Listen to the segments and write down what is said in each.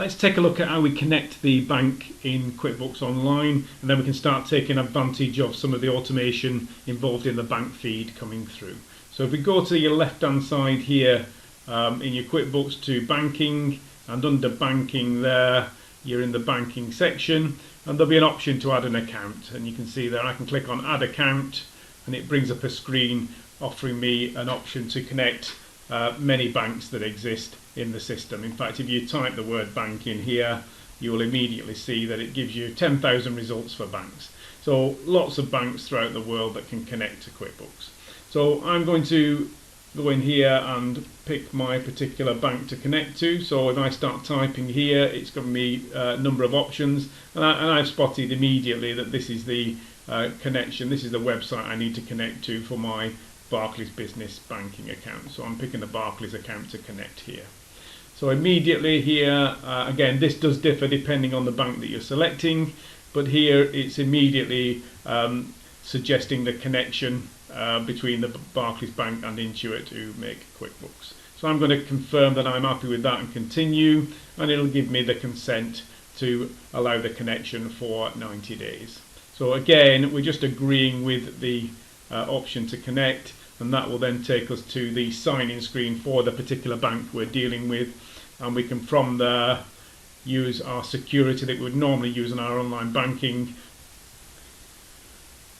Let's take a look at how we connect the bank in QuickBooks Online, and then we can start taking advantage of some of the automation involved in the bank feed coming through. So if we go to your left hand side here in your QuickBooks to banking, and under banking there you're in the banking section, and there'll be an option to add an account, and you can see there I can click on add account and it brings up a screen offering me an option to connect many banks that exist in the system. In fact, if you type the word bank in here, you will immediately see that it gives you 10,000 results for banks. So lots of banks throughout the world that can connect to QuickBooks. So I'm going to go in here and pick my particular bank to connect to. So if I start typing here, it's given me a number of options, and I've spotted immediately that this is the connection, this is the website I need to connect to for my Barclays Business Banking account. So I'm picking the Barclays account to connect here. So immediately here, again, this does differ depending on the bank that you're selecting, but here it's immediately suggesting the connection between the Barclays Bank and Intuit to make QuickBooks. So I'm going to confirm that I'm happy with that and continue, and it'll give me the consent to allow the connection for 90 days. So again, we're just agreeing with the option to connect, and that will then take us to the sign-in screen for the particular bank we're dealing with, and we can from there use our security that we would normally use in our online banking.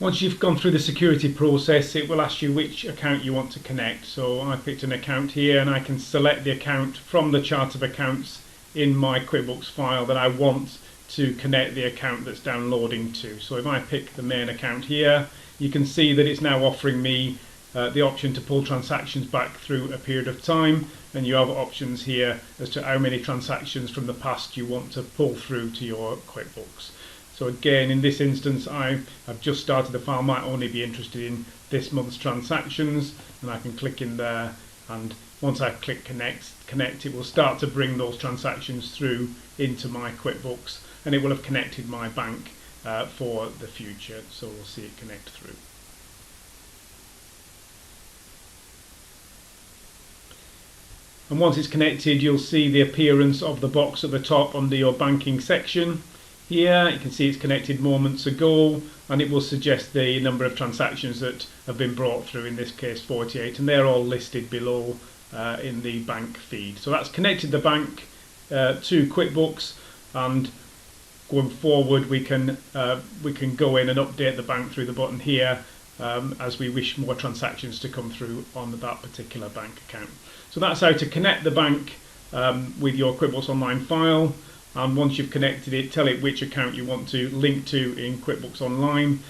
Once you've gone through the security process, it will ask you which account you want to connect. So I picked an account here, and I can select the account from the chart of accounts in my QuickBooks file that I want to connect the account that's downloading to. So if I pick the main account here, you can see that it's now offering me the option to pull transactions back through a period of time, and you have options here as to how many transactions from the past you want to pull through to your QuickBooks. So again, in this instance, I've just started the file, might only be interested in this month's transactions, and I can click in there, and once I click connect, it will start to bring those transactions through into my QuickBooks, and it will have connected my bank for the future. So we'll see it connect through. And once it's connected, you'll see the appearance of the box at the top under your banking section. Here you can see it's connected moments ago, and it will suggest the number of transactions that have been brought through, in this case 48, and they're all listed below in the bank feed. So that's connected the bank to QuickBooks, and going forward we can go in and update the bank through the button here as we wish more transactions to come through on that particular bank account. So that's how to connect the bank with your QuickBooks Online file, and once you've connected it, tell it which account you want to link to in QuickBooks Online,